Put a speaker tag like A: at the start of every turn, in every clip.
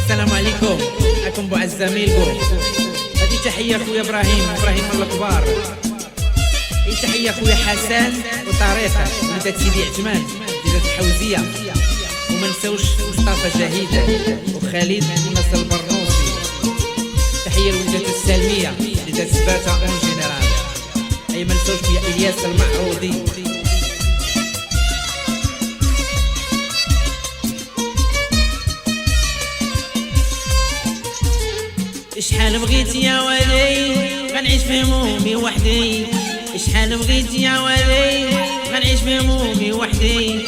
A: السلام عليكم، معكم بو عزاميلكو. هذه تحيه خويا ابراهيم من الكبار. تحيه خويا حسن وطريقه وليدات سيدي عثمان وليدات الحوزيه، وما نساوش مصطفى جاهيد وخالد وناصر البرنوسي. تحيه لوليدات السالميه وليدات سباته اون جينيرال. اي ما نساوش خويا الياس المعروضي. شحال بغيت يا ولي غنعيش في همومي وحدي، شحال بغيت يا ولي غنعيش في همومي وحدي.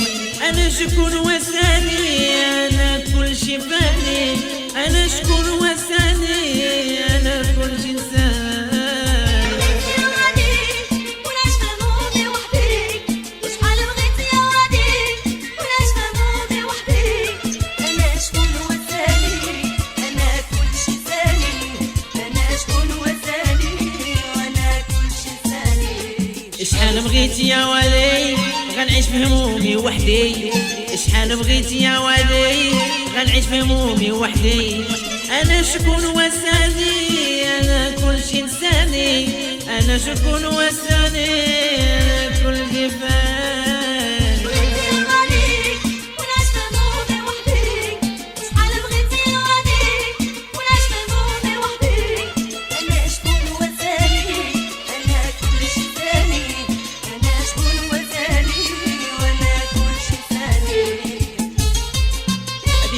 A: انا شكون وساني انا كل شي فاني، انا شكون وساني انا كل شي نساني. شحال بغيت يا ولي غنعيش في همومي وحدي، شحال بغيت يا ولي غنعيش في همومي وحدي. انا شكون وساني انا كل شي نساني، انا شكون وساني انا كل شي فاني.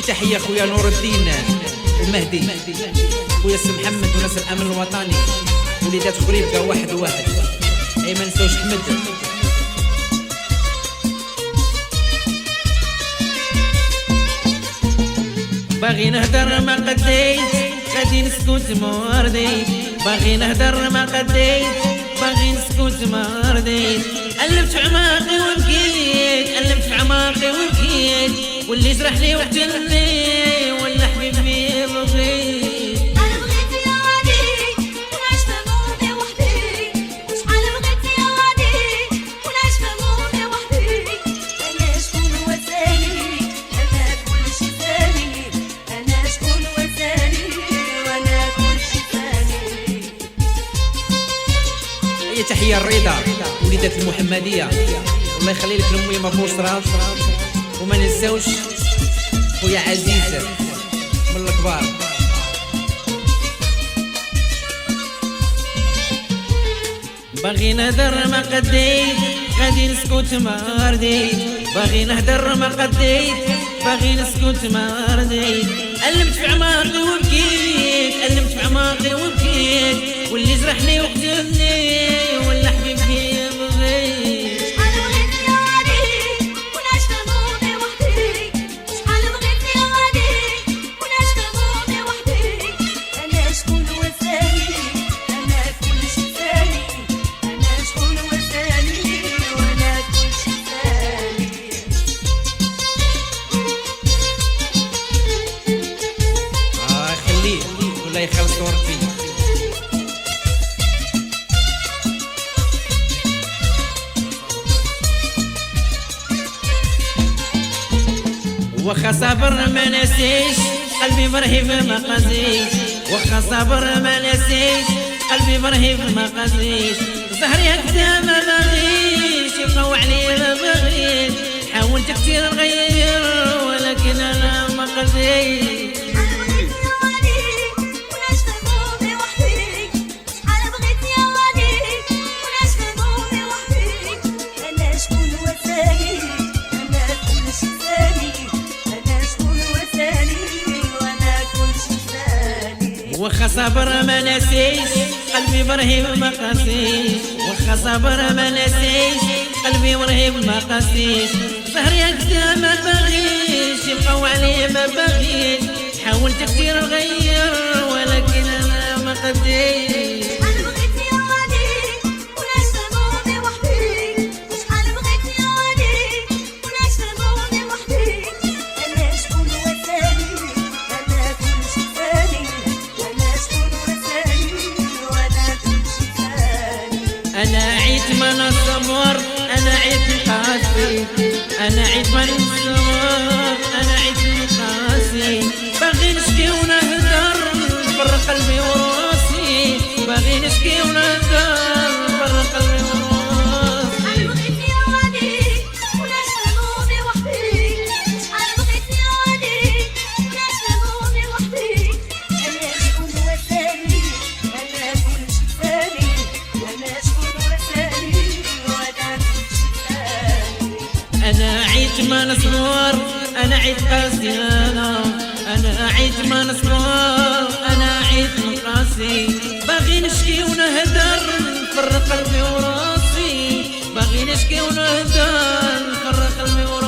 A: تحية خويا نور الدين المهدي، خويا سي محمد وناس الامن الوطني وليدات خريبكا واحد واحد. اي ما نساوش حمد. باغي نهدر ما قديت غادي نسكت ما رضيت، باغي نهدر ما قديت باغي نسكت ما رضيت. قلبت في عماقي وبكيت، قلبت في عماقي وبكيت، واللي جرح لي وقتلني ولا حبيبي بغيت.
B: انا بغيت يا ودي ونعيش في همومي وحدي، وشحال بغيت يا ودي ونعيش في همومي وحدي. انا شكون وساني انا كل شي ثاني، انا شكون وساني وانا كل شي ثاني.
A: هي تحية الرضا وليدات المحمدية، الله يخلي لك لأمي مبوسرة. وما ننساوش خويا عزيز من الكبار. باغي نهدر ما قديت غادي نسكت ما رضيت، باغي نهدر ما قديت باغي نسكت ما رضيت. قلبت في عماقي وبكيت، قلبت في عماقي وبكيت، واللي جرحني وقتلني ولا حبيبي بغيت. الله يخلص صورتي. وخا صبر ما نسيش قلبي مرهيب ما قاسيش، وخا صبر ما نسيش قلبي مرهيب ما قاسيش. زهري هكذا ما بغيش يبقاو عليا ما بغيت، حاولت كتير نغير ولكن انا ما قدرتش. وخا صبر ما نسيش قلبي مرهيب ما قاسيش، وخا صبر ما نسيش قلبي مرهيب ما قاسيش. زهري هكذا ما بغيش يبقاو عليه ما بغيش، حاولت كتير نغير ولكن انا ما قدرتش. انا عيت من الصبر انا عيت قاسي، انا عيت من الصبر انا عيت قاسي. باغي نشكي نشكي ونهدر نفرق قلبي وراسي.
B: بغيت يا وادي ونعيش همومي وحدي، شحال بغيت يا وادي ونعيش همومي وحدي. انا شكون وسالي انا كلشي سالي، انا شكون وسالي وانا كلشي سالي.
A: انا عيت ما نصبر انا عيت قاسي انا عيت ما نصبر انا عيت من راسي. باغي نشكي ونهدر نفرق قلبي وراسي، باغي نشكي ونهدر نفرق قلبي وراسي.